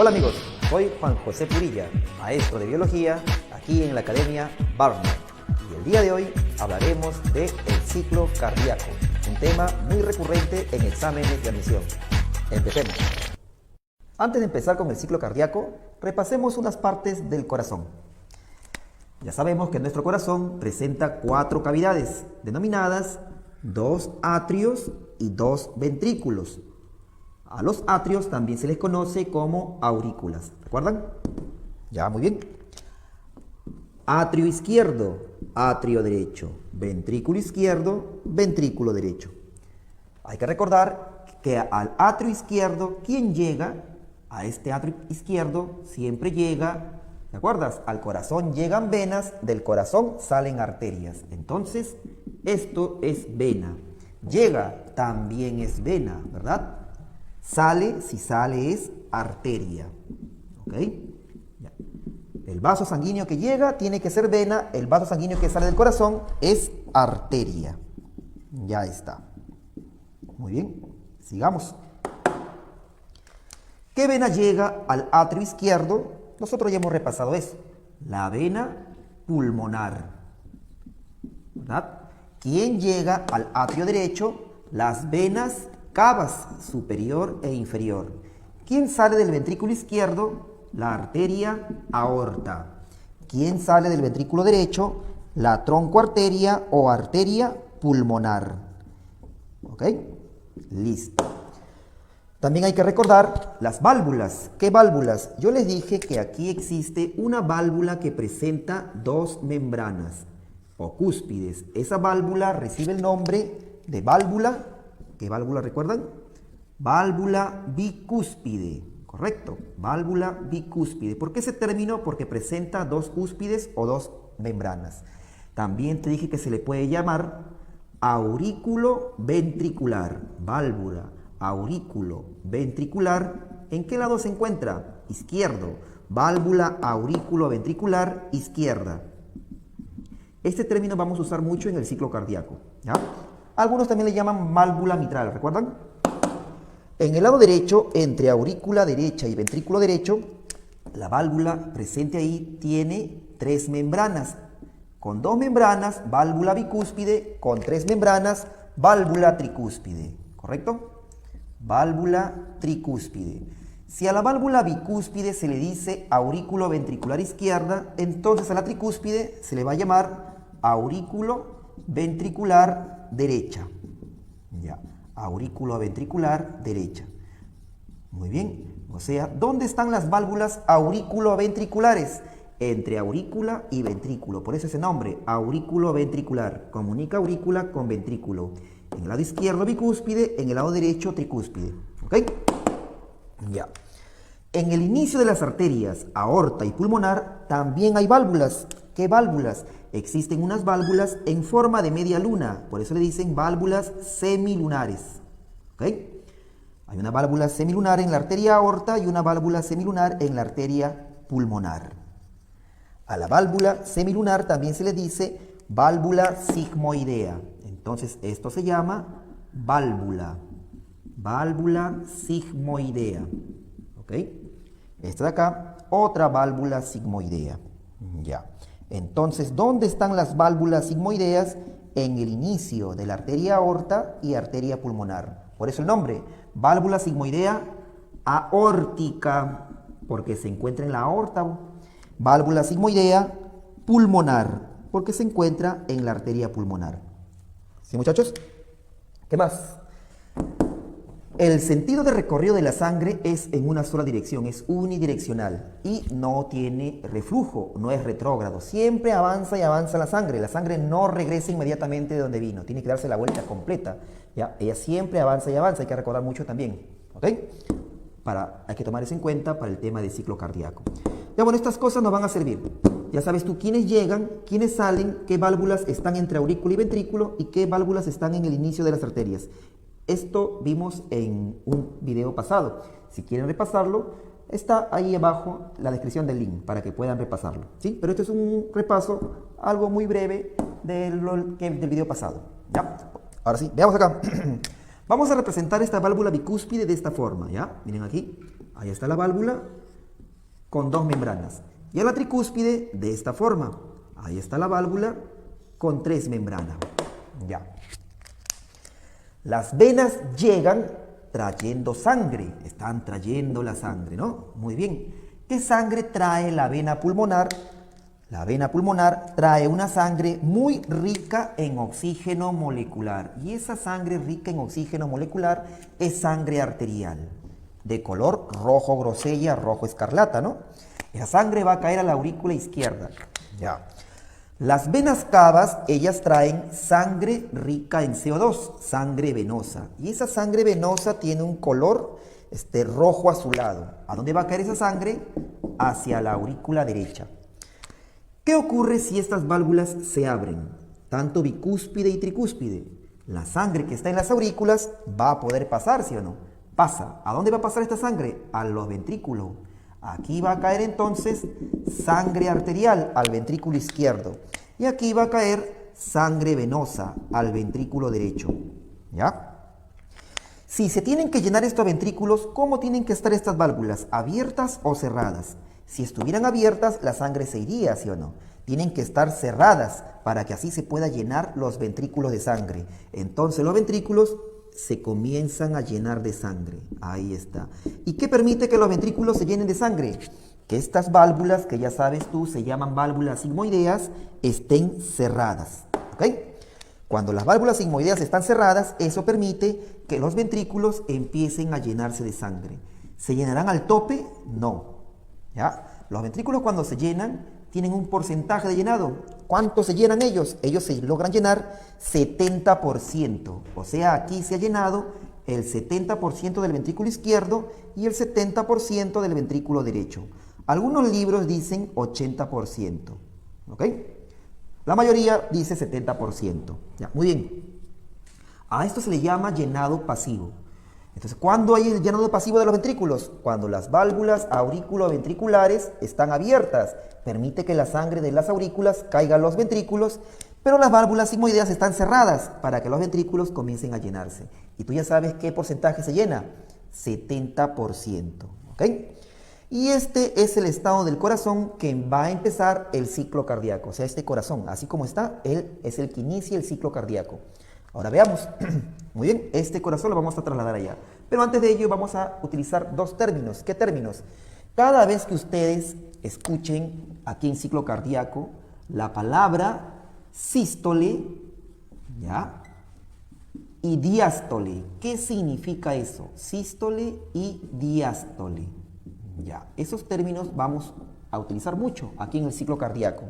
Hola amigos, soy Juan José Purilla, maestro de biología aquí en la Academia Barnard. Y el día de hoy hablaremos del ciclo cardíaco, un tema muy recurrente en exámenes de admisión. Empecemos. Antes de empezar con el ciclo cardíaco, repasemos unas partes del corazón. Ya sabemos que nuestro corazón presenta 4 cavidades, denominadas 2 atrios y 2 ventrículos. A los atrios también se les conoce como aurículas. ¿Recuerdan? Ya, muy bien. Atrio izquierdo, atrio derecho, ventrículo izquierdo, ventrículo derecho. Hay que recordar que al atrio izquierdo, ¿quién llega? A este atrio izquierdo siempre llega, ¿te acuerdas? Al corazón llegan venas, del corazón salen arterias. Entonces, esto es vena. Llega, también es vena, ¿verdad? Sale, si sale es arteria. ¿Ok? Ya. El vaso sanguíneo que llega tiene que ser vena, el vaso sanguíneo que sale del corazón es arteria. Ya está. Muy bien, sigamos. ¿Qué vena llega al atrio izquierdo? Nosotros ya hemos repasado eso. La vena pulmonar. ¿Verdad? ¿Quién llega al atrio derecho? Las venas cavas superior e inferior. ¿Quién sale del ventrículo izquierdo? La arteria aorta. ¿Quién sale del ventrículo derecho? La troncoarteria o arteria pulmonar. ¿Ok? Listo. También hay que recordar las válvulas. ¿Qué válvulas? Yo les dije que aquí existe una válvula que presenta 2 membranas o cúspides. Esa válvula recibe el nombre de válvula. ¿Qué válvula recuerdan? Válvula bicúspide, ¿correcto? Válvula bicúspide. ¿Por qué ese término? Porque presenta 2 cúspides o 2 membranas. También te dije que se le puede llamar aurículo ventricular. Válvula aurículo ventricular. ¿En qué lado se encuentra? Izquierdo. Válvula aurículo ventricular izquierda. Este término vamos a usar mucho en el ciclo cardíaco, ¿ya? Algunos también le llaman válvula mitral, ¿recuerdan? En el lado derecho, entre aurícula derecha y ventrículo derecho, la válvula presente ahí tiene 3 membranas. Con 2 membranas, válvula bicúspide, con 3 membranas, válvula tricúspide, ¿correcto? Válvula tricúspide. Si a la válvula bicúspide se le dice aurículo ventricular izquierda, entonces a la tricúspide se le va a llamar aurículo ventricular derecha. Ya, aurículo ventricular derecha. Muy bien. O sea, ¿dónde están las válvulas aurículo-ventriculares? Entre aurícula y ventrículo. Por eso ese nombre, aurículo ventricular. Comunica aurícula con ventrículo. En el lado izquierdo bicúspide, en el lado derecho tricúspide. ¿Ok? Ya. En el inicio de las arterias aorta y pulmonar también hay válvulas. ¿Qué válvulas? Existen unas válvulas en forma de media luna, por eso le dicen válvulas semilunares. ¿Ok? Hay una válvula semilunar en la arteria aorta y una válvula semilunar en la arteria pulmonar. A la válvula semilunar también se le dice válvula sigmoidea. Entonces esto se llama válvula sigmoidea. ¿Ok? Esta de acá, otra válvula sigmoidea. Ya. Entonces, ¿dónde están las válvulas sigmoideas? En el inicio de la arteria aorta y arteria pulmonar. Por eso el nombre, válvula sigmoidea aórtica, porque se encuentra en la aorta. Válvula sigmoidea pulmonar, porque se encuentra en la arteria pulmonar. ¿Sí, muchachos? ¿Qué más? El sentido de recorrido de la sangre es en una sola dirección, es unidireccional y no tiene reflujo, no es retrógrado. Siempre avanza y avanza la sangre no regresa inmediatamente de donde vino, tiene que darse la vuelta completa. ¿Ya? Ella siempre avanza y avanza, hay que recordar mucho también. ¿Ok? Hay que tomar eso en cuenta para el tema del ciclo cardíaco. Ya bueno, estas cosas nos van a servir. Ya sabes tú quiénes llegan, quiénes salen, qué válvulas están entre aurículo y ventrículo y qué válvulas están en el inicio de las arterias. Esto vimos en un video pasado. Si quieren repasarlo, está ahí abajo la descripción del link para que puedan repasarlo. ¿Sí? Pero este es un repaso, algo muy breve del video pasado. ¿Ya? Ahora sí, veamos acá. Vamos a representar esta válvula bicúspide de esta forma. ¿Ya? Miren aquí. Ahí está la válvula. con 2 membranas. Y a la tricúspide de esta forma. Ahí está la válvula con 3 membranas. Ya. Las venas llegan trayendo sangre. Están trayendo la sangre, ¿no? Muy bien. ¿Qué sangre trae la vena pulmonar? La vena pulmonar trae una sangre muy rica en oxígeno molecular. Y esa sangre rica en oxígeno molecular es sangre arterial, de color rojo grosella, rojo escarlata, ¿no? Esa sangre va a caer a la aurícula izquierda. Ya. Las venas cavas, ellas traen sangre rica en CO2, sangre venosa. Y esa sangre venosa tiene un color rojo azulado. ¿A dónde va a caer esa sangre? Hacia la aurícula derecha. ¿Qué ocurre si estas válvulas se abren? Tanto bicúspide y tricúspide. La sangre que está en las aurículas va a poder pasar, ¿sí o no? Pasa. ¿A dónde va a pasar esta sangre? A los ventrículos. Aquí va a caer entonces sangre arterial al ventrículo izquierdo. Y aquí va a caer sangre venosa al ventrículo derecho. ¿Ya? Si se tienen que llenar estos ventrículos, ¿cómo tienen que estar estas válvulas? ¿Abiertas o cerradas? Si estuvieran abiertas, la sangre se iría, ¿sí o no? Tienen que estar cerradas para que así se pueda llenar los ventrículos de sangre. Entonces los ventrículos se comienzan a llenar de sangre. Ahí está. ¿Y qué permite que los ventrículos se llenen de sangre? Que estas válvulas, que ya sabes tú, se llaman válvulas sigmoideas, estén cerradas. ¿Ok? Cuando las válvulas sigmoideas están cerradas, eso permite que los ventrículos empiecen a llenarse de sangre. ¿Se llenarán al tope? No. ¿Ya? Los ventrículos cuando se llenan tienen un porcentaje de llenado. ¿Cuánto se llenan ellos? Ellos se logran llenar 70%. O sea, aquí se ha llenado el 70% del ventrículo izquierdo y el 70% del ventrículo derecho. Algunos libros dicen 80%. ¿Ok? La mayoría dice 70%. Ya, muy bien. A esto se le llama llenado pasivo. Entonces, ¿cuándo hay el llenado pasivo de los ventrículos? Cuando las válvulas aurículo-ventriculares están abiertas. Permite que la sangre de las aurículas caiga a los ventrículos, pero las válvulas sigmoideas están cerradas para que los ventrículos comiencen a llenarse. Y tú ya sabes qué porcentaje se llena. 70%. ¿Ok? Y este es el estado del corazón que va a empezar el ciclo cardíaco. O sea, este corazón, así como está, él es el que inicia el ciclo cardíaco. Ahora veamos. Muy bien, este corazón lo vamos a trasladar allá. Pero antes de ello vamos a utilizar dos términos. ¿Qué términos? Cada vez que ustedes escuchen aquí en ciclo cardíaco la palabra sístole, ¿ya? Y diástole. ¿Qué significa eso? Sístole y diástole. Ya, esos términos vamos a utilizar mucho aquí en el ciclo cardíaco.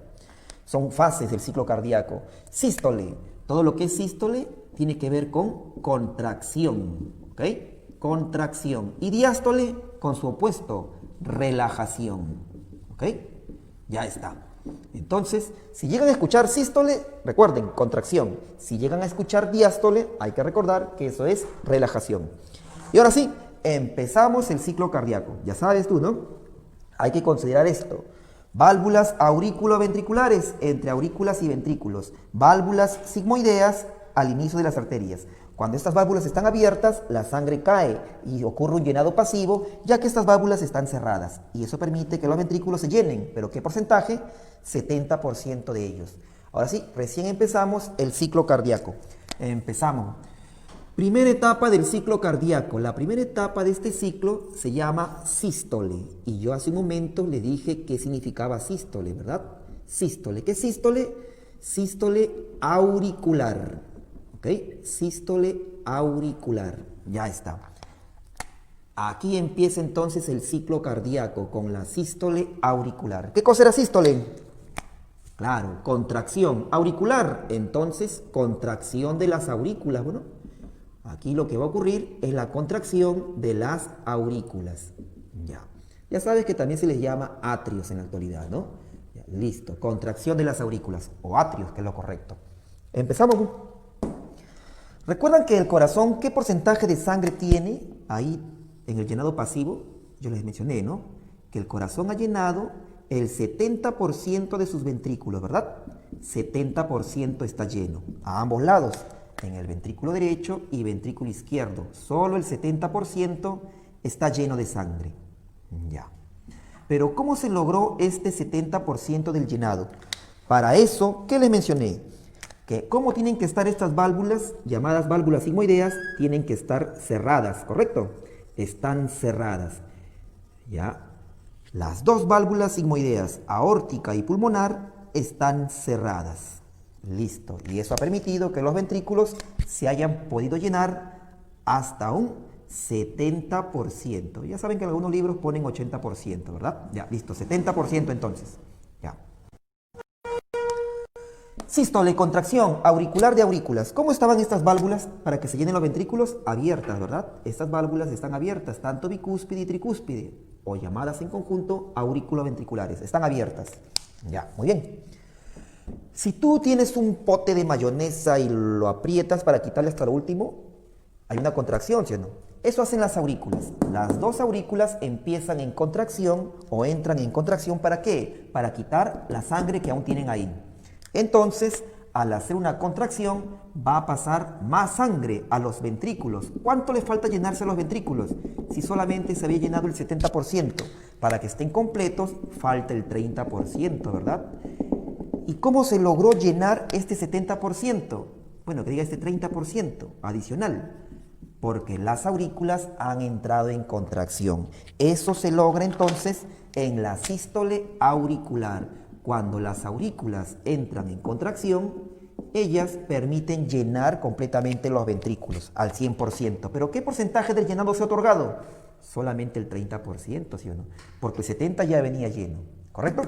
Son fases del ciclo cardíaco. Sístole. Todo lo que es sístole tiene que ver con contracción, ¿ok? Contracción. Y diástole con su opuesto, relajación, ¿ok? Ya está. Entonces, si llegan a escuchar sístole, recuerden, contracción. Si llegan a escuchar diástole, hay que recordar que eso es relajación. Y ahora sí, empezamos el ciclo cardíaco. Ya sabes tú, ¿no? Hay que considerar esto. Válvulas aurículo-ventriculares entre aurículas y ventrículos. Válvulas sigmoideas al inicio de las arterias. Cuando estas válvulas están abiertas, la sangre cae y ocurre un llenado pasivo, ya que estas válvulas están cerradas. Y eso permite que los ventrículos se llenen. ¿Pero qué porcentaje? 70% de ellos. Ahora sí, recién empezamos el ciclo cardíaco. Empezamos. Primera etapa del ciclo cardíaco. La primera etapa de este ciclo se llama sístole. Y yo hace un momento le dije qué significaba sístole, ¿verdad? Sístole. ¿Qué es sístole? Sístole auricular. ¿Ok? Sístole auricular. Ya está. Aquí empieza entonces el ciclo cardíaco con la sístole auricular. ¿Qué cosa era sístole? Claro, contracción auricular. Entonces, contracción de las aurículas, bueno. Aquí lo que va a ocurrir es la contracción de las aurículas. Ya sabes que también se les llama atrios en la actualidad, ¿no? Ya, listo, contracción de las aurículas, o atrios, que es lo correcto. Empezamos. ¿Recuerdan que el corazón qué porcentaje de sangre tiene ahí en el llenado pasivo? Yo les mencioné, ¿no? Que el corazón ha llenado el 70% de sus ventrículos, ¿verdad? 70% está lleno, a ambos lados. En el ventrículo derecho y ventrículo izquierdo. Solo el 70% está lleno de sangre. Ya. Pero ¿cómo se logró este 70% del llenado? Para eso, ¿qué les mencioné? Que cómo tienen que estar estas válvulas, llamadas válvulas sigmoideas, tienen que estar cerradas, ¿correcto? Están cerradas. ¿Ya? Las dos válvulas sigmoideas, aórtica y pulmonar, están cerradas. Listo. Y eso ha permitido que los ventrículos se hayan podido llenar hasta un 70%. Ya saben que en algunos libros ponen 80%, ¿verdad? Ya, listo. 70% entonces. Ya. Sístole, contracción auricular de aurículas. ¿Cómo estaban estas válvulas para que se llenen los ventrículos? Abiertas, ¿verdad? Estas válvulas están abiertas, tanto bicúspide y tricúspide, o llamadas en conjunto aurículo-ventriculares. Están abiertas. Ya, muy bien. Si tú tienes un pote de mayonesa y lo aprietas para quitarle hasta lo último, hay una contracción, ¿sí o no? Eso hacen las aurículas. Las dos aurículas empiezan en contracción o entran en contracción. ¿Para qué? Para quitar la sangre que aún tienen ahí. Entonces, al hacer una contracción, va a pasar más sangre a los ventrículos. ¿Cuánto le falta llenarse a los ventrículos? Si solamente se había llenado el 70%, para que estén completos, falta el 30%, ¿verdad? ¿Y cómo se logró llenar este 70%? Bueno, que diga este 30% adicional, porque las aurículas han entrado en contracción. Eso se logra entonces en la sístole auricular. Cuando las aurículas entran en contracción, ellas permiten llenar completamente los ventrículos al 100%. ¿Pero qué porcentaje del llenado se ha otorgado? Solamente el 30%, ¿sí o no? Porque el 70% ya venía lleno, ¿correcto?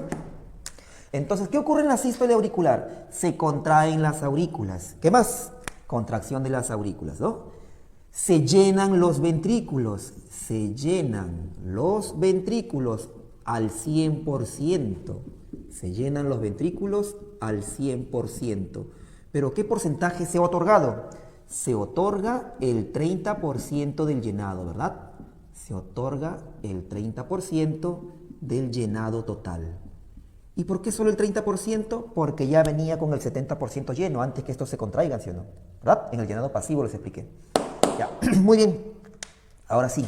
Entonces, ¿qué ocurre en la sístole auricular? Se contraen las aurículas. ¿Qué más? Contracción de las aurículas, ¿no? Se llenan los ventrículos. Se llenan los ventrículos al 100%. Se llenan los ventrículos al 100%. ¿Pero qué porcentaje se ha otorgado? Se otorga el 30% del llenado, ¿verdad? Se otorga el 30% del llenado total. ¿Y por qué solo el 30%? Porque ya venía con el 70% lleno antes que estos se contraigan, ¿sí o no? ¿Verdad? En el llenado pasivo les expliqué. Ya, muy bien. Ahora sí.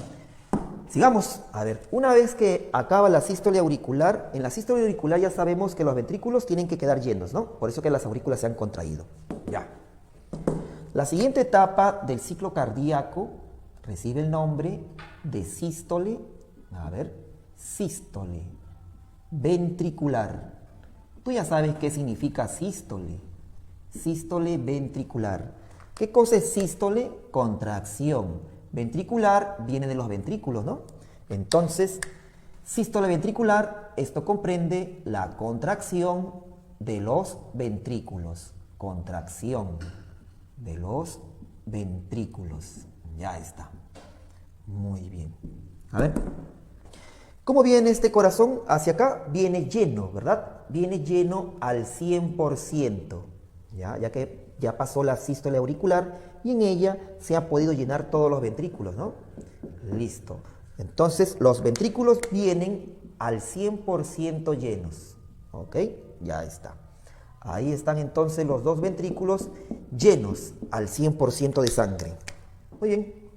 Sigamos, a ver, una vez que acaba la sístole auricular, en la sístole auricular ya sabemos que los ventrículos tienen que quedar llenos, ¿no? Por eso que las aurículas se han contraído. Ya. La siguiente etapa del ciclo cardíaco recibe el nombre de sístole, a ver, sístole ventricular. Tú ya sabes qué significa sístole. Sístole ventricular. ¿Qué cosa es sístole? Contracción. Ventricular viene de los ventrículos, ¿no? Entonces, sístole ventricular, esto comprende la contracción de los ventrículos. Contracción de los ventrículos. Ya está. Muy bien. A ver. ¿Cómo viene este corazón hacia acá? Viene lleno, ¿verdad? Viene lleno al 100%. Ya que ya pasó la sístole auricular y en ella se ha podido llenar todos los ventrículos, ¿no? Listo. Entonces, los ventrículos vienen al 100% llenos. ¿Ok? Ya está. Ahí están entonces los dos ventrículos llenos al 100% de sangre. Muy bien.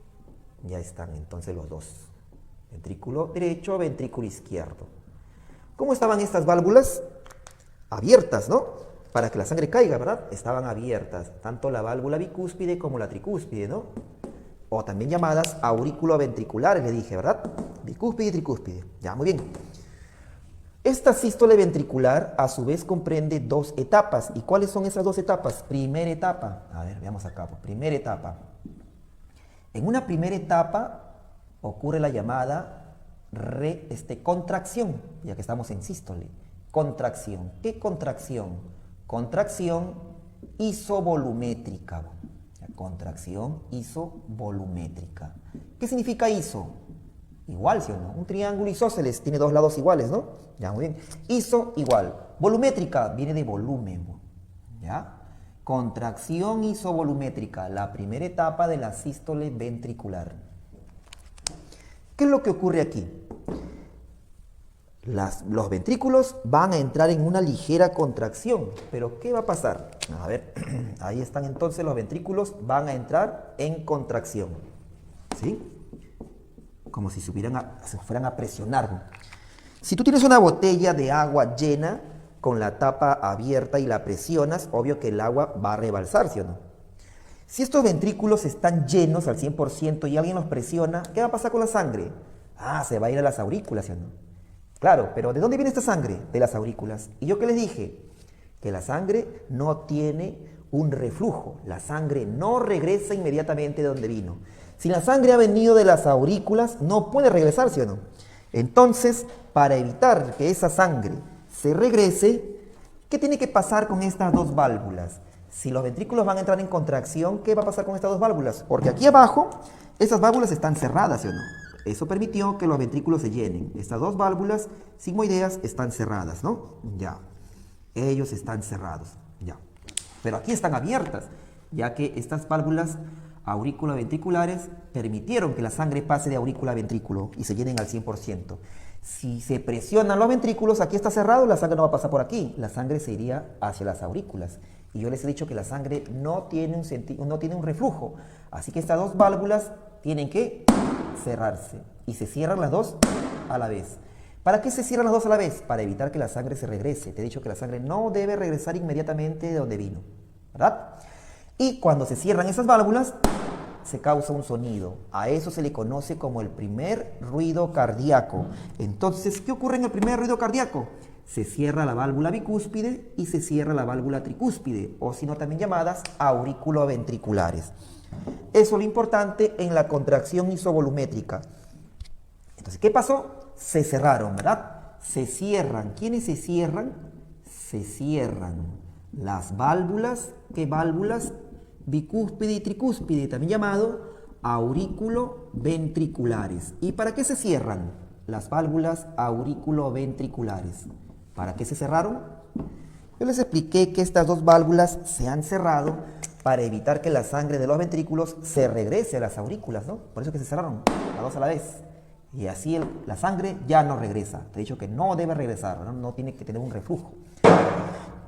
Ya están entonces los dos. Ventrículo derecho, ventrículo izquierdo. ¿Cómo estaban estas válvulas? Abiertas, ¿no? Para que la sangre caiga, ¿verdad? Estaban abiertas, tanto la válvula bicúspide como la tricúspide, ¿no? O también llamadas aurículo-ventriculares, le dije, ¿verdad? Bicúspide y tricúspide. Ya, muy bien. Esta sístole ventricular, a su vez, comprende dos etapas. ¿Y cuáles son esas dos etapas? Primera etapa. A ver, veamos acá. Primera etapa. En una primera etapa ocurre la llamada contracción, ya que estamos en sístole. Contracción. ¿Qué contracción? Contracción isovolumétrica. Contracción isovolumétrica. ¿Qué significa iso? Igual, ¿sí o no? Un triángulo isósceles tiene dos lados iguales, ¿no? Ya, muy bien. Iso, igual. Volumétrica viene de volumen. ¿Ya? Contracción isovolumétrica, la primera etapa de la sístole ventricular. ¿Qué es lo que ocurre aquí? Los ventrículos van a entrar en una ligera contracción. ¿Pero qué va a pasar? A ver, ahí están entonces los ventrículos, van a entrar en contracción. ¿Sí? Como si se fueran a presionar. Si tú tienes una botella de agua llena con la tapa abierta y la presionas, obvio que el agua va a rebalsar, ¿sí o no? Si estos ventrículos están llenos al 100% y alguien los presiona, ¿qué va a pasar con la sangre? Ah, se va a ir a las aurículas, ¿sí o no? Claro, pero ¿de dónde viene esta sangre? De las aurículas. ¿Y yo qué les dije? Que la sangre no tiene un reflujo. La sangre no regresa inmediatamente de donde vino. Si la sangre ha venido de las aurículas, no puede regresar, ¿sí o no? Entonces, para evitar que esa sangre se regrese, ¿qué tiene que pasar con estas dos válvulas? Si los ventrículos van a entrar en contracción, ¿qué va a pasar con estas dos válvulas? Porque aquí abajo, esas válvulas están cerradas, ¿sí o no? Eso permitió que los ventrículos se llenen. Estas dos válvulas sigmoideas están cerradas, ¿no? Ya. Ellos están cerrados, ya. Pero aquí están abiertas, ya que estas válvulas aurículo-ventriculares permitieron que la sangre pase de aurícula a ventrículo y se llenen al 100%. Si se presionan los ventrículos, aquí está cerrado, la sangre no va a pasar por aquí, la sangre se iría hacia las aurículas. Y yo les he dicho que la sangre no tiene un reflujo, así que estas dos válvulas tienen que cerrarse y se cierran las dos a la vez. ¿Para qué se cierran las dos a la vez? Para evitar que la sangre se regrese. Te he dicho que la sangre no debe regresar inmediatamente de donde vino, ¿verdad? Y cuando se cierran esas válvulas, se causa un sonido. A eso se le conoce como el primer ruido cardíaco. Entonces, ¿qué ocurre en el primer ruido cardíaco? Se cierra la válvula bicúspide y se cierra la válvula tricúspide, o si no también llamadas auriculoventriculares. Eso es lo importante en la contracción isovolumétrica. Entonces, ¿qué pasó? Se cerraron, ¿verdad? Se cierran. ¿Quiénes se cierran? Se cierran las válvulas. ¿Qué válvulas? Bicúspide y tricúspide, también llamado auriculoventriculares. ¿Y para qué se cierran las válvulas auriculoventriculares? ¿Para qué se cerraron? Yo les expliqué que estas dos válvulas se han cerrado para evitar que la sangre de los ventrículos se regrese a las aurículas, ¿no? Por eso que se cerraron las dos a la vez. Y así la sangre ya no regresa. Te he dicho que no debe regresar, ¿no? No tiene que tener un reflujo.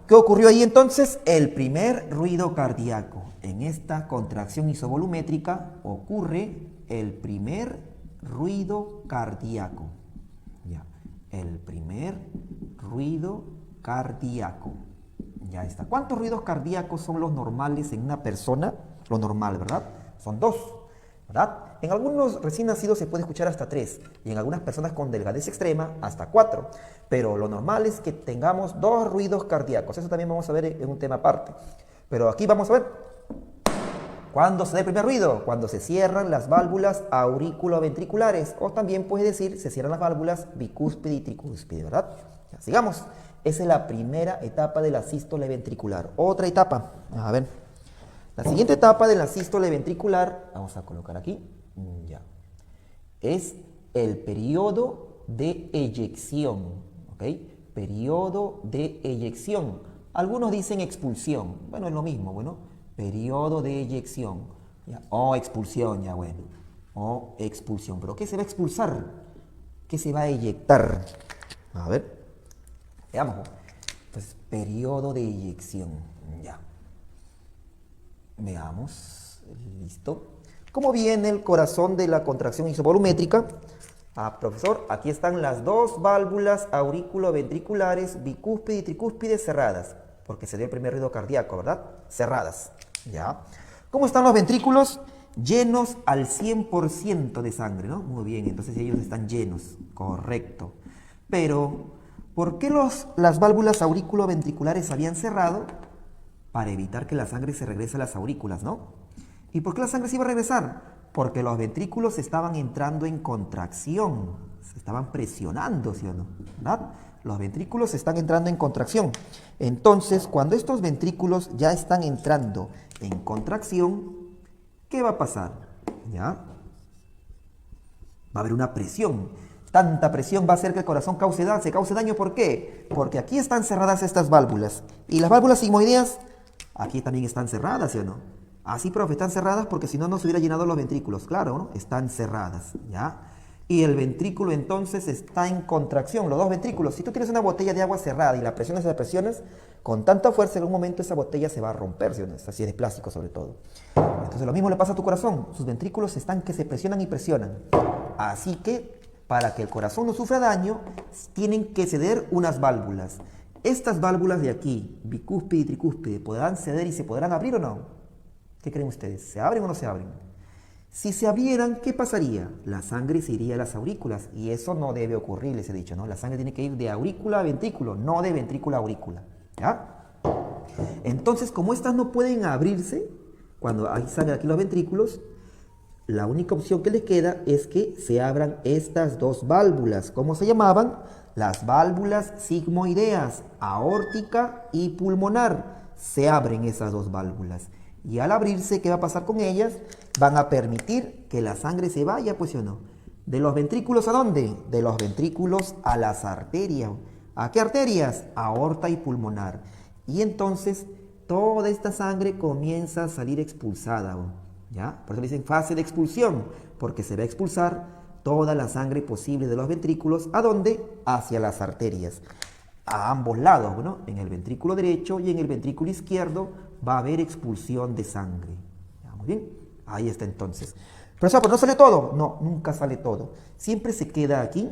¿Qué ocurrió ahí entonces? El primer ruido cardíaco. En esta contracción isovolumétrica ocurre el primer ruido cardíaco. Ya. El primer ruido cardíaco. Ya está. ¿Cuántos ruidos cardíacos son los normales en una persona? Lo normal, ¿verdad? Son dos, ¿verdad? En algunos recién nacidos se puede escuchar hasta 3 y en algunas personas con delgadez extrema hasta 4. Pero lo normal es que tengamos 2 ruidos cardíacos. Eso también vamos a ver en un tema aparte. Pero aquí vamos a ver. ¿Cuándo se da el primer ruido? Cuando se cierran las válvulas auriculoventriculares. O también puedes decir, se cierran las válvulas bicúspide y tricúspide, ¿verdad? Ya, sigamos. Esa es la primera etapa de la sístole ventricular. Otra etapa. A ver. La siguiente etapa de la sístole ventricular, vamos a colocar aquí, ya, es el periodo de eyección, ¿ok? Periodo de eyección. Algunos dicen expulsión, bueno, es lo mismo, bueno, periodo de eyección, ya, o expulsión, ya, bueno, o expulsión. ¿Pero qué se va a expulsar? ¿Qué se va a eyectar? A ver, veamos. Entonces, periodo de eyección, ya. Veamos, listo. ¿Cómo viene el corazón de la contracción isovolumétrica? Ah, profesor, aquí están las dos válvulas auriculoventriculares bicúspide y tricúspide cerradas, porque se dio el primer ruido cardíaco, ¿verdad? Cerradas, ¿ya? ¿Cómo están los ventrículos? Llenos al 100% de sangre, ¿no? Muy bien, entonces ellos están llenos, correcto. Pero, ¿por qué las válvulas auriculoventriculares habían cerrado? Para evitar que la sangre se regrese a las aurículas, ¿no? ¿Y por qué la sangre se iba a regresar? Porque los ventrículos estaban entrando en contracción, se estaban presionando, ¿sí o no? ¿Verdad? Los ventrículos están entrando en contracción. Entonces, cuando estos ventrículos ya están entrando en contracción, ¿qué va a pasar? ¿Ya? Va a haber una presión. Tanta presión va a hacer que el corazón se cause daño. ¿Por qué? Porque aquí están cerradas estas válvulas. Y las válvulas sigmoideas aquí también están cerradas, ¿sí o no? Así, profe, están cerradas porque si no, no se hubiera llenado los ventrículos. Claro, ¿no? Están cerradas, ¿ya? Y el ventrículo entonces está en contracción, los dos ventrículos. Si tú tienes una botella de agua cerrada y la presiones, con tanta fuerza en un momento esa botella se va a romper, ¿sí o no? Así es de plástico sobre todo. Entonces lo mismo le pasa a tu corazón. Sus ventrículos están que se presionan y presionan. Así que para que el corazón no sufra daño, tienen que ceder unas válvulas. Estas válvulas de aquí, bicúspide y tricúspide, ¿podrán ceder y se podrán abrir o no? ¿Qué creen ustedes? ¿Se abren o no se abren? Si se abrieran, ¿qué pasaría? La sangre se iría a las aurículas y eso no debe ocurrir, les he dicho, ¿no? La sangre tiene que ir de aurícula a ventrículo, no de ventrículo a aurícula, ¿ya? Entonces, como estas no pueden abrirse, cuando hay sangre aquí en los ventrículos, la única opción que les queda es que se abran estas dos válvulas. ¿Cómo se llamaban? Las válvulas sigmoideas, aórtica y pulmonar. Se abren esas dos válvulas. Y al abrirse, ¿qué va a pasar con ellas? Van a permitir que la sangre se vaya, pues sí o no. ¿De los ventrículos a dónde? De los ventrículos a las arterias. ¿A qué arterias? Aorta y pulmonar. Y entonces toda esta sangre comienza a salir expulsada, ¿ya? Por eso le dicen fase de expulsión, porque se va a expulsar toda la sangre posible de los ventrículos. ¿A dónde? Hacia las arterias. A ambos lados, ¿no? En el ventrículo derecho y en el ventrículo izquierdo va a haber expulsión de sangre. ¿Ya? Muy bien, ahí está entonces. Profesor, ¿pero no sale todo? No, nunca sale todo. Siempre se queda aquí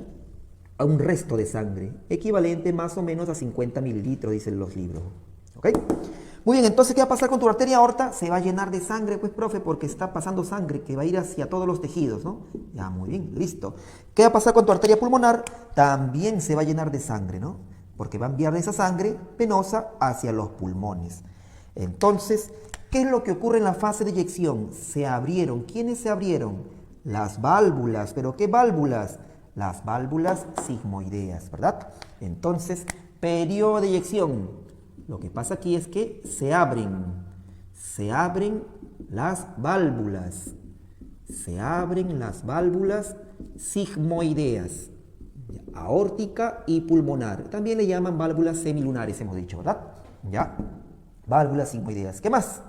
a un resto de sangre, equivalente más o menos a 50 mililitros, dicen los libros. ¿Ok? Muy bien, entonces, ¿qué va a pasar con tu arteria aorta? Se va a llenar de sangre, pues, profe, porque está pasando sangre que va a ir hacia todos los tejidos, ¿no? Ya, muy bien, listo. ¿Qué va a pasar con tu arteria pulmonar? También se va a llenar de sangre, ¿no? Porque va a enviar esa sangre venosa hacia los pulmones. Entonces, ¿qué es lo que ocurre en la fase de eyección? Se abrieron. ¿Quiénes se abrieron? Las válvulas. ¿Pero qué válvulas? Las válvulas sigmoideas, ¿verdad? Entonces, periodo de eyección. Lo que pasa aquí es que se abren las válvulas, sigmoideas, aórtica y pulmonar. También le llaman válvulas semilunares, hemos dicho, ¿verdad? Ya, válvulas sigmoideas. ¿Qué más?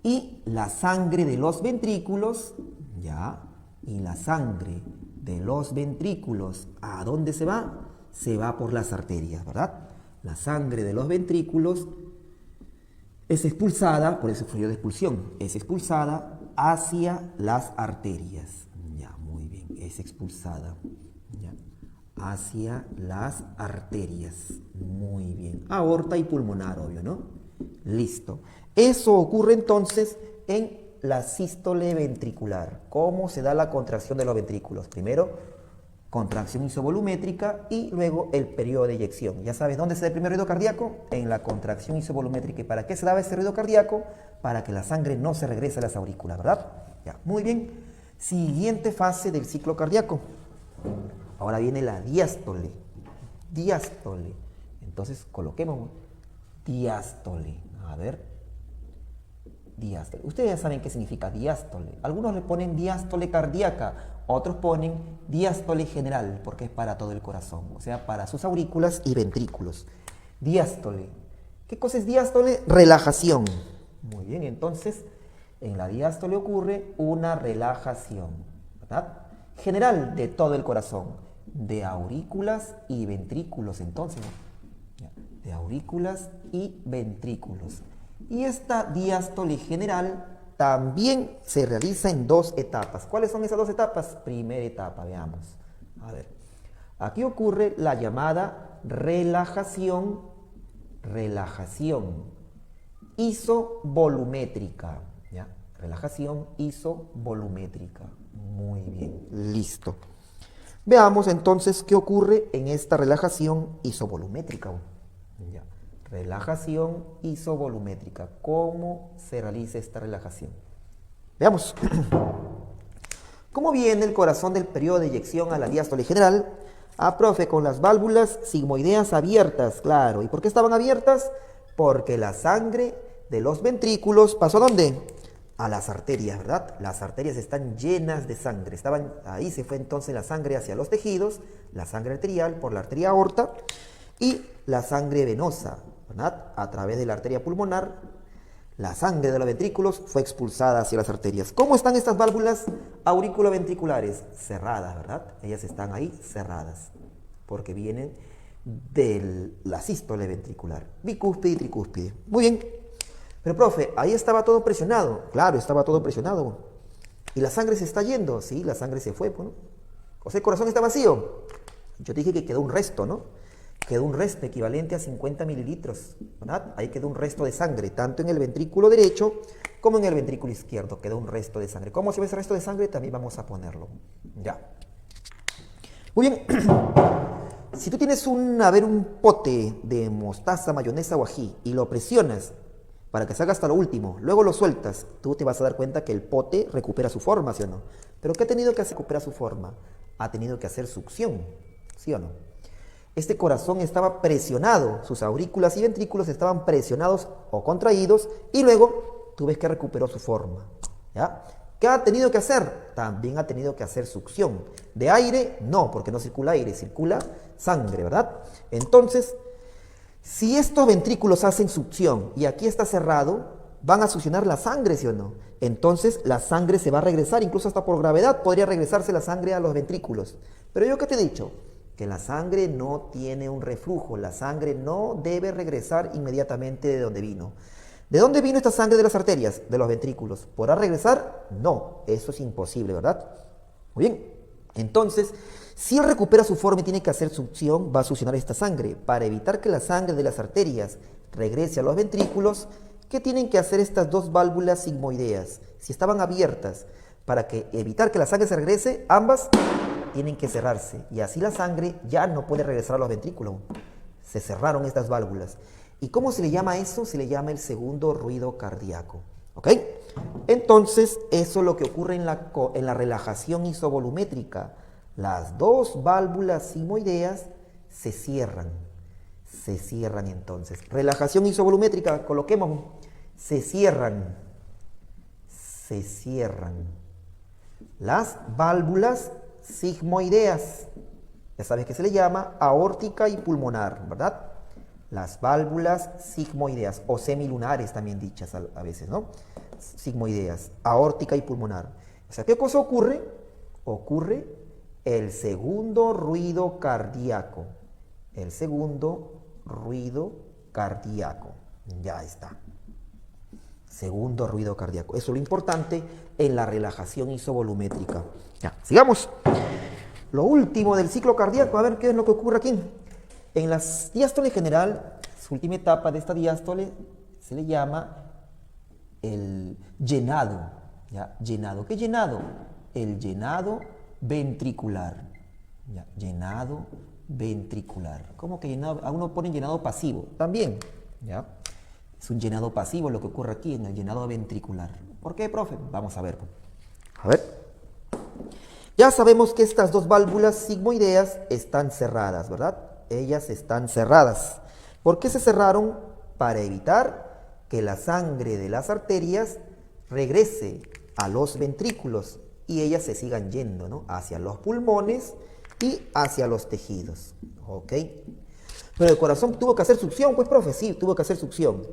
Y la sangre de los ventrículos, ya, y la sangre de los ventrículos, ¿a dónde se va? Se va por las arterias, ¿verdad? La sangre de los ventrículos es expulsada, por ese fluido de expulsión, es expulsada hacia las arterias. Ya, muy bien, es expulsada ya, hacia las arterias. Muy bien. Aorta y pulmonar, obvio, ¿no? Listo. Eso ocurre entonces en la sístole ventricular. ¿Cómo se da la contracción de los ventrículos? Primero, contracción isovolumétrica y luego el periodo de eyección. Ya sabes, ¿dónde se da el primer ruido cardíaco? En la contracción isovolumétrica. ¿Y para qué se daba ese ruido cardíaco? Para que la sangre no se regrese a las aurículas, ¿verdad? Ya, muy bien. Siguiente fase del ciclo cardíaco. Ahora viene la diástole. Diástole. Entonces, coloquemos diástole. A ver. Diástole. Ustedes ya saben qué significa diástole. Algunos le ponen diástole cardíaca. Otros ponen diástole general, porque es para todo el corazón, o sea, para sus aurículas y ventrículos. Diástole. ¿Qué cosa es diástole? Relajación. Muy bien, entonces, en la diástole ocurre una relajación, ¿verdad? General de todo el corazón, de aurículas y ventrículos, entonces, ¿no? De aurículas y ventrículos. Y esta diástole general también se realiza en dos etapas. ¿Cuáles son esas dos etapas? Primera etapa, veamos. A ver, aquí ocurre la llamada relajación isovolumétrica. ¿Ya? Relajación isovolumétrica. Muy bien, listo. Veamos entonces qué ocurre en esta relajación isovolumétrica. ¿Ya? Relajación isovolumétrica. ¿Cómo se realiza esta relajación? Veamos. ¿Cómo viene el corazón del periodo de eyección a la diástole general? Ah, profe, con las válvulas sigmoideas abiertas, claro. ¿Y por qué estaban abiertas? Porque la sangre de los ventrículos pasó ¿a dónde? A las arterias, ¿verdad? Las arterias están llenas de sangre. Ahí se fue entonces la sangre hacia los tejidos, la sangre arterial por la arteria aorta y la sangre venosa, ¿verdad? A través de la arteria pulmonar, la sangre de los ventrículos fue expulsada hacia las arterias. ¿Cómo están estas válvulas auriculoventriculares? Cerradas, ¿verdad? Ellas están ahí cerradas, porque vienen de la sístole ventricular, bicúspide y tricúspide. Muy bien. Pero, profe, ahí estaba todo presionado. Claro, estaba todo presionado. ¿Y la sangre se está yendo? Sí, la sangre se fue, ¿no? O sea, el corazón está vacío. Yo dije que quedó un resto, ¿no? Quedó un resto equivalente a 50 mililitros, ¿verdad? Ahí quedó un resto de sangre, tanto en el ventrículo derecho como en el ventrículo izquierdo. Quedó un resto de sangre. ¿Cómo se ve ese resto de sangre? También vamos a ponerlo. Ya. Muy bien. Si tú tienes un pote de mostaza, mayonesa o ají y lo presionas para que salga hasta lo último, luego lo sueltas, tú te vas a dar cuenta que el pote recupera su forma, ¿sí o no? ¿Pero qué ha tenido que hacer recuperar su forma? Ha tenido que hacer succión, ¿sí o no? Este corazón estaba presionado, sus aurículas y ventrículos estaban presionados o contraídos y luego tú ves que recuperó su forma, ¿ya? ¿Qué ha tenido que hacer? También ha tenido que hacer succión. ¿De aire? No, porque no circula aire, circula sangre, ¿verdad? Entonces, si estos ventrículos hacen succión y aquí está cerrado, van a succionar la sangre, ¿sí o no? Entonces, la sangre se va a regresar, incluso hasta por gravedad podría regresarse la sangre a los ventrículos. Pero yo, ¿qué te he dicho? Que la sangre no tiene un reflujo, la sangre no debe regresar inmediatamente de donde vino. ¿De dónde vino esta sangre de las arterias? De los ventrículos. ¿Podrá regresar? No, eso es imposible, ¿verdad? Muy bien, entonces, si él recupera su forma y tiene que hacer succión, va a succionar esta sangre. Para evitar que la sangre de las arterias regrese a los ventrículos, ¿qué tienen que hacer estas dos válvulas sigmoideas? Si estaban abiertas, para evitar que la sangre se regrese, ambas tienen que cerrarse. Y así la sangre ya no puede regresar a los ventrículos. Se cerraron estas válvulas. ¿Y cómo se le llama eso? Se le llama el segundo ruido cardíaco. ¿Ok? Entonces, eso es lo que ocurre en la relajación isovolumétrica. Las dos válvulas sigmoideas se cierran. Se cierran entonces. Relajación isovolumétrica, coloquemos. Se cierran. Se cierran. Las válvulas sigmoideas. Ya sabes que se le llama aórtica y pulmonar, ¿verdad? Las válvulas sigmoideas o semilunares también dichas a veces, ¿no? Sigmoideas, aórtica y pulmonar. O sea, ¿qué cosa ocurre? Ocurre el segundo ruido cardíaco. El segundo ruido cardíaco. Ya está. Segundo ruido cardíaco. Eso es lo importante en la relajación isovolumétrica. Ya, sigamos. Lo último del ciclo cardíaco, a ver qué es lo que ocurre aquí. En la diástole general, su última etapa de esta diástole se le llama el llenado. ¿Ya? Llenado. ¿Qué llenado? El llenado ventricular. ¿Ya? Llenado ventricular. ¿Cómo que llenado? A uno ponen llenado pasivo. También. ¿Ya? Es un llenado pasivo lo que ocurre aquí en el llenado ventricular. ¿Por qué, profe? Vamos a ver. A ver. Ya sabemos que estas dos válvulas sigmoideas están cerradas, ¿verdad? Ellas están cerradas. ¿Por qué se cerraron? Para evitar que la sangre de las arterias regrese a los ventrículos y ellas se sigan yendo, ¿no? Hacia los pulmones y hacia los tejidos. ¿Ok? Pero el corazón tuvo que hacer succión, pues, profe. Sí, tuvo que hacer succión.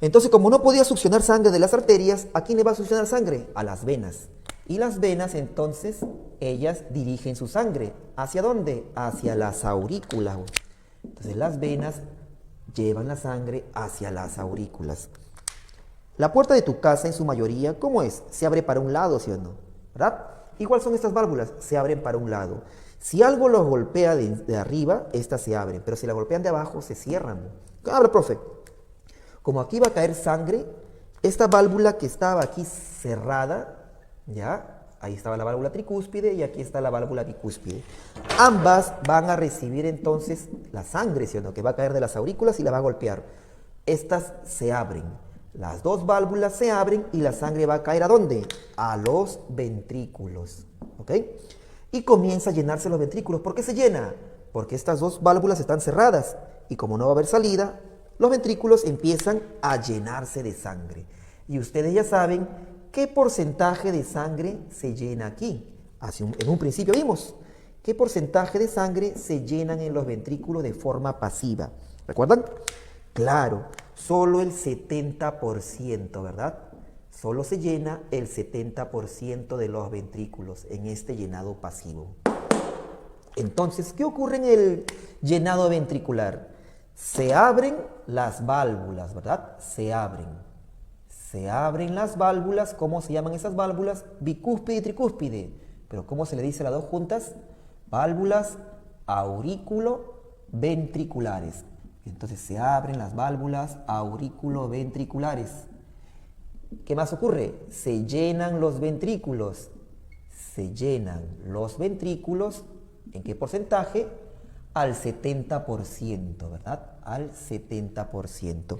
Entonces, como no podía succionar sangre de las arterias, ¿a quién le va a succionar sangre? A las venas. Y las venas, entonces, ellas dirigen su sangre. ¿Hacia dónde? Hacia las aurículas. Entonces, las venas llevan la sangre hacia las aurículas. La puerta de tu casa, en su mayoría, ¿cómo es? Se abre para un lado, ¿sí o no? ¿Verdad? Igual son estas válvulas, se abren para un lado. Si algo los golpea de arriba, estas se abren. Pero si la golpean de abajo, se cierran. Habla, profe. Como aquí va a caer sangre, esta válvula que estaba aquí cerrada, ¿ya? Ahí estaba la válvula tricúspide y aquí está la válvula bicúspide. Ambas van a recibir entonces la sangre, ¿sí o no? Que va a caer de las aurículas y la va a golpear. Estas se abren. Las dos válvulas se abren y la sangre va a caer ¿a dónde? A los ventrículos. ¿Ok? Y comienza a llenarse los ventrículos. ¿Por qué se llena? Porque estas dos válvulas están cerradas y como no va a haber salida, los ventrículos empiezan a llenarse de sangre. Y ustedes ya saben qué porcentaje de sangre se llena aquí. En un principio vimos qué porcentaje de sangre se llenan en los ventrículos de forma pasiva. ¿Recuerdan? Claro, solo el 70%, ¿verdad? Solo se llena el 70% de los ventrículos en este llenado pasivo. Entonces, ¿qué ocurre en el llenado ventricular? Se abren las válvulas, ¿verdad? Se abren. Se abren las válvulas. ¿Cómo se llaman esas válvulas? Bicúspide y tricúspide. Pero ¿cómo se le dice a las dos juntas? Válvulas auriculoventriculares. Entonces se abren las válvulas auriculoventriculares. ¿Qué más ocurre? Se llenan los ventrículos. Se llenan los ventrículos, ¿en qué porcentaje? Al 70%, ¿verdad? Al 70%.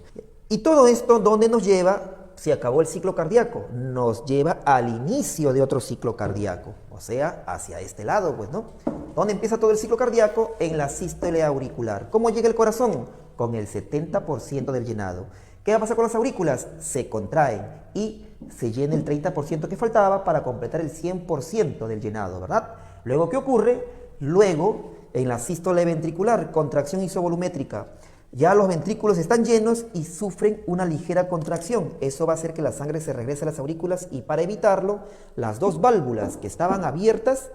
¿Y todo esto dónde nos lleva? Se acabó el ciclo cardíaco. Nos lleva al inicio de otro ciclo cardíaco. O sea, hacia este lado, pues, ¿no? ¿Dónde empieza todo el ciclo cardíaco? En la sístole auricular. ¿Cómo llega el corazón? Con el 70% del llenado. ¿Qué va a pasar con las aurículas? Se contraen y se llena el 30% que faltaba para completar el 100% del llenado, ¿verdad? Luego, ¿qué ocurre? Luego, en la sístole ventricular, contracción isovolumétrica. Ya los ventrículos están llenos y sufren una ligera contracción. Eso va a hacer que la sangre se regrese a las aurículas y para evitarlo, las dos válvulas que estaban abiertas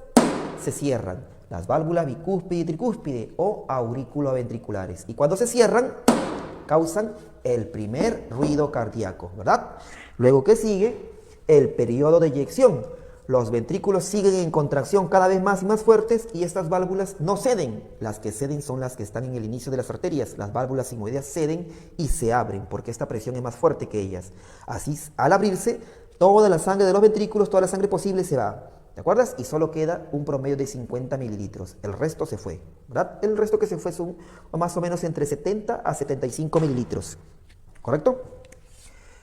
se cierran. Las válvulas bicúspide y tricúspide o auriculoventriculares. Y cuando se cierran, causan el primer ruido cardíaco, ¿verdad? Luego, ¿qué sigue? El periodo de eyección. Los ventrículos siguen en contracción cada vez más y más fuertes y estas válvulas no ceden. Las que ceden son las que están en el inicio de las arterias. Las válvulas sigmoideas ceden y se abren porque esta presión es más fuerte que ellas. Así, al abrirse, toda la sangre de los ventrículos, toda la sangre posible se va. ¿Te acuerdas? Y solo queda un promedio de 50 mililitros. El resto se fue, ¿verdad? El resto que se fue son más o menos entre 70 a 75 mililitros. ¿Correcto?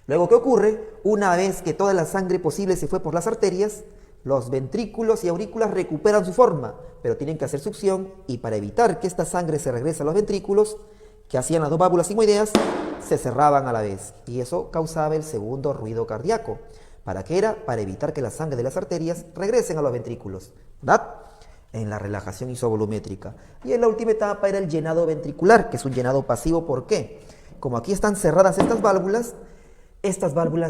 Luego, ¿qué ocurre? Una vez que toda la sangre posible se fue por las arterias, los ventrículos y aurículas recuperan su forma, pero tienen que hacer succión y para evitar que esta sangre se regrese a los ventrículos, que hacían las dos válvulas sigmoideas, se cerraban a la vez. Y eso causaba el segundo ruido cardíaco. ¿Para qué era? Para evitar que la sangre de las arterias regresen a los ventrículos, ¿verdad? En la relajación isovolumétrica. Y en la última etapa era el llenado ventricular, que es un llenado pasivo. ¿Por qué? Como aquí están cerradas estas válvulas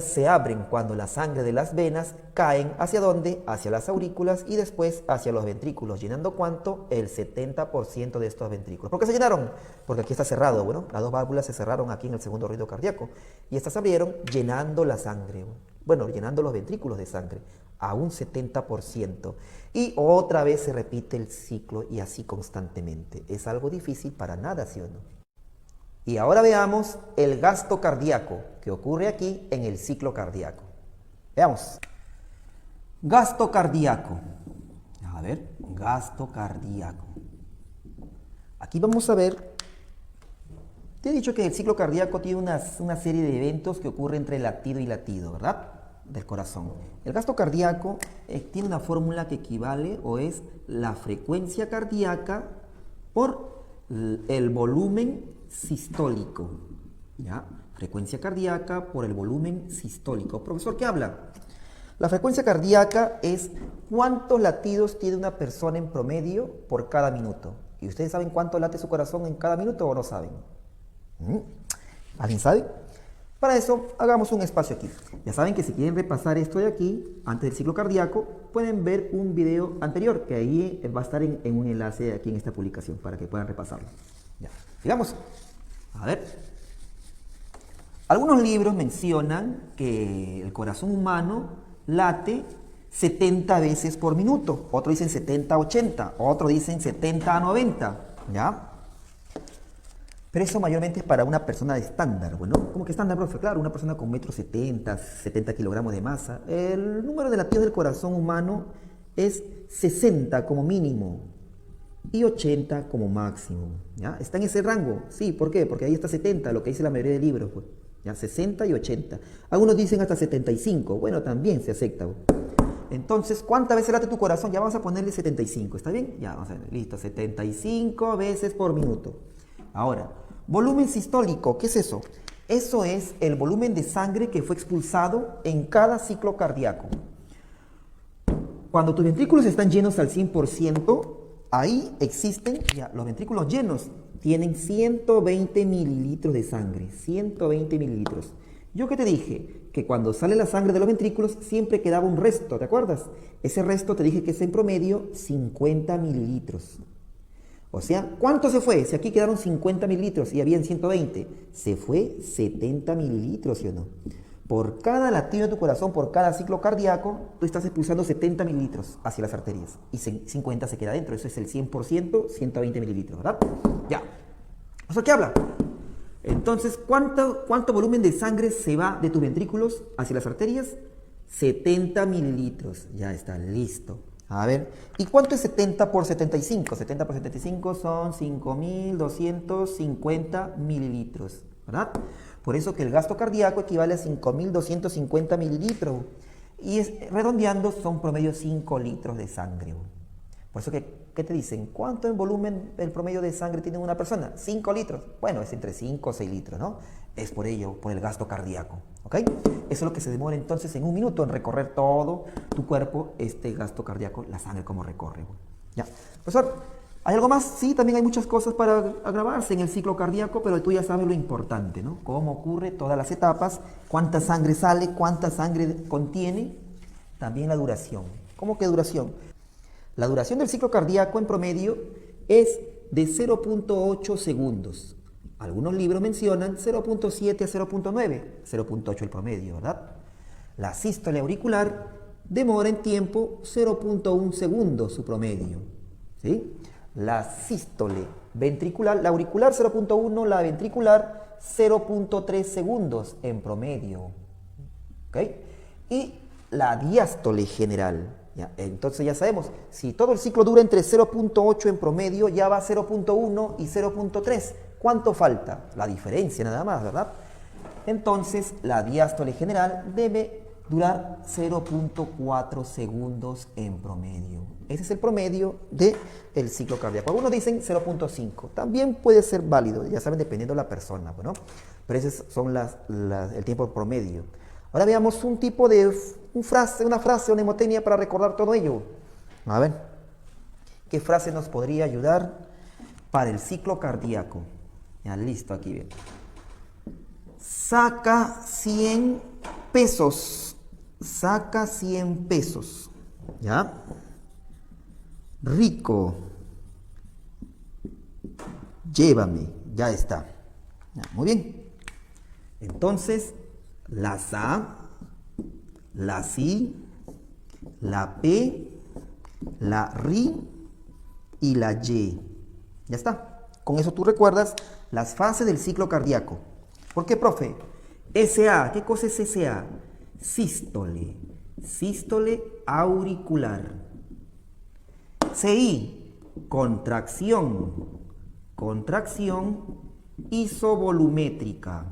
se abren cuando la sangre de las venas caen ¿hacia dónde? Hacia las aurículas y después hacia los ventrículos, llenando ¿cuánto? El 70% de estos ventrículos. ¿Por qué se llenaron? Porque aquí está cerrado, bueno, las dos válvulas se cerraron aquí en el segundo ruido cardíaco y estas se abrieron llenando la sangre, bueno, llenando los ventrículos de sangre a un 70%. Y otra vez se repite el ciclo y así constantemente. Es algo difícil para nada, ¿sí o no? Y ahora veamos el gasto cardíaco que ocurre aquí en el ciclo cardíaco. Veamos. Gasto cardíaco. A ver, gasto cardíaco. Aquí vamos a ver. Te he dicho que el ciclo cardíaco tiene una serie de eventos que ocurren entre latido y latido, ¿verdad? Del corazón. El gasto cardíaco tiene una fórmula que equivale o es la frecuencia cardíaca por el volumen sistólico, ¿ya? Frecuencia cardíaca por el volumen sistólico. Profesor, ¿qué habla? La frecuencia cardíaca es cuántos latidos tiene una persona en promedio por cada minuto. ¿Y ustedes saben cuánto late su corazón en cada minuto o no saben? ¿Alguien sabe? Para eso, hagamos un espacio aquí. Ya saben que si quieren repasar esto de aquí, antes del ciclo cardíaco, pueden ver un video anterior, que ahí va a estar en un enlace aquí en esta publicación, para que puedan repasarlo. Ya, sigamos. A ver. Algunos libros mencionan que el corazón humano late 70 veces por minuto. Otros dicen 70 a 80. Otros dicen 70 a 90. ¿Ya? Pero eso mayormente es para una persona de estándar. Bueno, ¿cómo que estándar, profe? Claro, una persona con 1,70 m, 70 kilogramos de masa. El número de latidos del corazón humano es 60 como mínimo y 80 como máximo. ¿Ya? ¿Está en ese rango? Sí, ¿por qué? Porque ahí está 70, lo que dice la mayoría de libros. Pues. ¿Ya? 60 y 80. Algunos dicen hasta 75. Bueno, también se acepta. Pues. Entonces, ¿cuántas veces late tu corazón? Ya vamos a ponerle 75. ¿Está bien? Ya, vamos a ver. Listo, 75 veces por minuto. Ahora, volumen sistólico, ¿qué es eso? Eso es el volumen de sangre que fue expulsado en cada ciclo cardíaco. Cuando tus ventrículos están llenos al 100%, ahí existen, ya, los ventrículos llenos tienen 120 mililitros de sangre, 120 mililitros. Yo que te dije que cuando sale la sangre de los ventrículos siempre quedaba un resto, ¿te acuerdas? Ese resto te dije que es en promedio 50 mililitros. O sea, ¿cuánto se fue? Si aquí quedaron 50 mililitros y habían 120, se fue 70 mililitros, ¿sí o no? Por cada latido de tu corazón, por cada ciclo cardíaco, tú estás expulsando 70 mililitros hacia las arterias y 50 se queda adentro. Eso es el 100%, 120 mililitros, ¿verdad? Ya. ¿Eso qué habla? Entonces, ¿cuánto volumen de sangre se va de tus ventrículos hacia las arterias? 70 mililitros. Ya está, listo. A ver, ¿y cuánto es 70 por 75? 70 por 75 son 5.250 mililitros, ¿verdad? Por eso que el gasto cardíaco equivale a 5.250 mililitros. Y redondeando son promedio 5 litros de sangre. Por eso que, ¿qué te dicen? ¿Cuánto en volumen el promedio de sangre tiene una persona? 5 litros. Bueno, es entre 5 o 6 litros, ¿no? Es por ello, por el gasto cardíaco, ¿ok? Eso es lo que se demora entonces en un minuto en recorrer todo tu cuerpo, este gasto cardíaco, la sangre como recorre. Ya. Profesor, ¿hay algo más? Sí, también hay muchas cosas para agravarse en el ciclo cardíaco, pero tú ya sabes lo importante, ¿no? Cómo ocurre, todas las etapas, cuánta sangre sale, cuánta sangre contiene, también la duración. ¿Cómo que duración? La duración del ciclo cardíaco en promedio es de 0.8 segundos. Algunos libros mencionan 0.7 a 0.9, 0.8 el promedio, ¿verdad? La sístole auricular demora en tiempo 0.1 segundos su promedio, ¿sí? La sístole ventricular, la auricular 0.1, la ventricular 0.3 segundos en promedio, ¿ok? Y la diástole general, ¿ya? Entonces ya sabemos, si todo el ciclo dura entre 0.8 en promedio, ya va 0.1 y 0.3. ¿Cuánto falta? La diferencia nada más, ¿verdad? Entonces la diástole general debe durar 0.4 segundos en promedio. Ese es el promedio del ciclo cardíaco. Algunos dicen 0.5. También puede ser válido, ya saben, dependiendo de la persona, ¿no? Pero esos son el tiempo promedio. Ahora veamos un tipo de una frase, una mnemotecnia para recordar todo ello. A ver, ¿qué frase nos podría ayudar para el ciclo cardíaco? Ya, listo, aquí bien. Saca 100 pesos. Saca 100 pesos. ¿Ya? Rico. Llévame. Ya está. Ya, muy bien. Entonces, la SA, la SI, la P, la RI y la Y. Ya está. Con eso tú recuerdas las fases del ciclo cardíaco. ¿Por qué, profe? SA, ¿qué cosa es SA? Sístole, sístole auricular. CI, contracción, contracción isovolumétrica,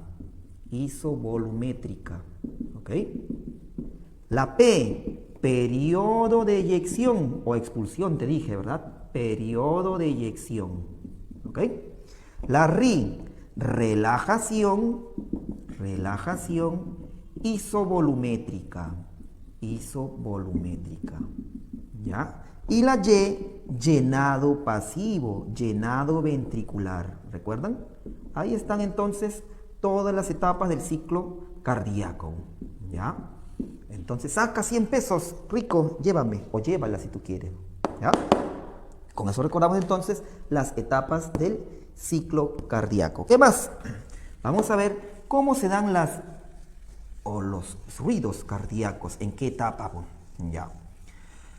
isovolumétrica, ¿ok? La P, periodo de eyección o expulsión, te dije, ¿verdad? Periodo de eyección. ¿Ok? La RI, relajación, relajación isovolumétrica, isovolumétrica, ¿ya? Y la Y, llenado pasivo, llenado ventricular, ¿recuerdan? Ahí están entonces todas las etapas del ciclo cardíaco, ¿ya? Entonces saca 100 pesos, rico, llévame, o llévala si tú quieres, ¿ya? Con eso recordamos entonces las etapas del ciclo cardíaco. ¿Qué más? Vamos a ver cómo se dan los ruidos cardíacos, en qué etapa. Ya.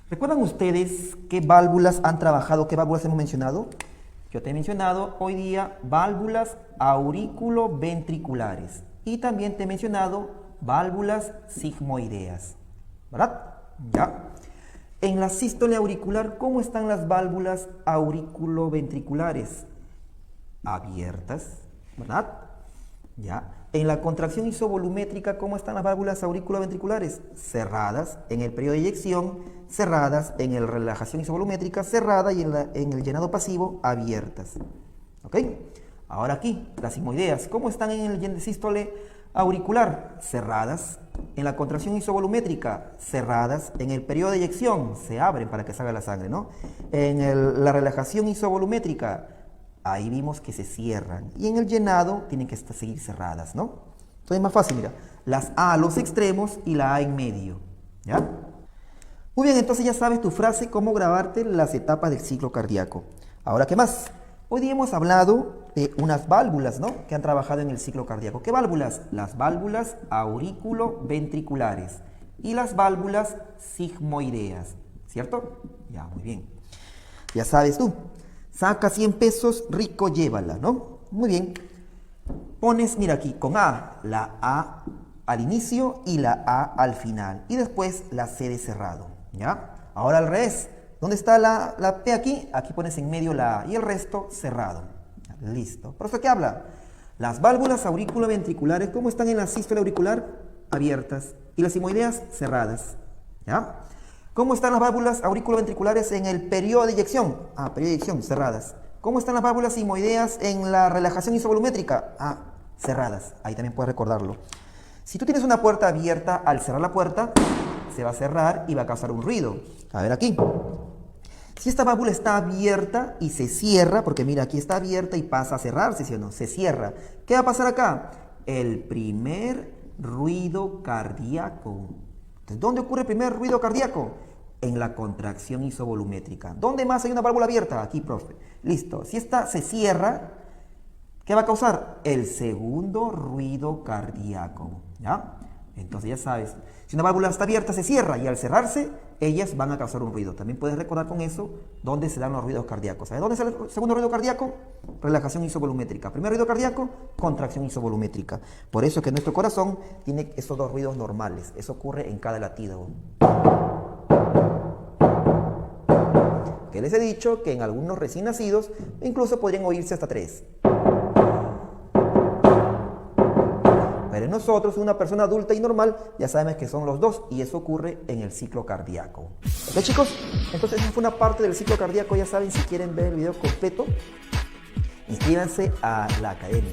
¿Recuerdan ustedes qué válvulas han trabajado, qué válvulas hemos mencionado? Yo te he mencionado hoy día válvulas auriculoventriculares y también te he mencionado válvulas sigmoideas, ¿verdad? Ya. En la sístole auricular, ¿cómo están las válvulas auriculoventriculares? Abiertas, ¿verdad? Ya. En la contracción isovolumétrica, ¿cómo están las válvulas auriculoventriculares? Cerradas en el periodo de eyección, cerradas en la relajación isovolumétrica, cerrada y en el llenado pasivo, abiertas. ¿Ok? Ahora aquí, las sigmoideas, ¿cómo están en el sístole auricular? Cerradas. En la contracción isovolumétrica, cerradas. En el periodo de eyección, se abren para que salga la sangre, ¿no? En la relajación isovolumétrica, ahí vimos que se cierran. Y en el llenado, tienen que seguir cerradas, ¿no? Entonces es más fácil, mira. Las A a los extremos y la A en medio, ¿ya? Muy bien, entonces ya sabes tu frase, cómo grabarte las etapas del ciclo cardíaco. Ahora, ¿qué más? Hoy día hemos hablado de unas válvulas, ¿no?, que han trabajado en el ciclo cardíaco. ¿Qué válvulas? Las válvulas auriculoventriculares y las válvulas sigmoideas, ¿cierto? Ya, muy bien. Ya sabes tú, saca 100 pesos, rico, llévala, ¿no? Muy bien. Pones, mira aquí, con A, la A al inicio y la A al final. Y después la C de cerrado, ¿ya? Ahora al revés. ¿Dónde está la P aquí? Aquí pones en medio la A y el resto cerrado. Listo. ¿Por eso qué habla? Las válvulas auriculoventriculares, ¿cómo están en la sístole auricular? Abiertas. Y las sigmoideas cerradas, ¿ya? ¿Cómo están las válvulas auriculoventriculares en el periodo de eyección? Periodo de eyección, cerradas. ¿Cómo están las válvulas sigmoideas en la relajación isovolumétrica? Cerradas. Ahí también puedes recordarlo. Si tú tienes una puerta abierta, al cerrar la puerta, se va a cerrar y va a causar un ruido. A ver aquí. Si esta válvula está abierta y se cierra, porque mira, aquí está abierta y pasa a cerrarse, ¿sí o no? Se cierra. ¿Qué va a pasar acá? El primer ruido cardíaco. Entonces, ¿dónde ocurre el primer ruido cardíaco? En la contracción isovolumétrica. ¿Dónde más hay una válvula abierta? Aquí, profe. Listo. Si esta se cierra, ¿qué va a causar? El segundo ruido cardíaco, ¿ya? Entonces ya sabes, si una válvula está abierta, se cierra y al cerrarse, ellas van a causar un ruido. También puedes recordar con eso dónde se dan los ruidos cardíacos. ¿Sabes dónde es el segundo ruido cardíaco? Relajación isovolumétrica. Primer ruido cardíaco, contracción isovolumétrica. Por eso es que nuestro corazón tiene esos dos ruidos normales. Eso ocurre en cada latido. Que les he dicho que en algunos recién nacidos incluso podrían oírse hasta 3. Pero en nosotros, una persona adulta y normal, ya sabemos que son los 2 y eso ocurre en el ciclo cardíaco. ¿Ok, chicos? Entonces esa fue una parte del ciclo cardíaco. Ya saben, si quieren ver el video completo, inscríbanse a la academia.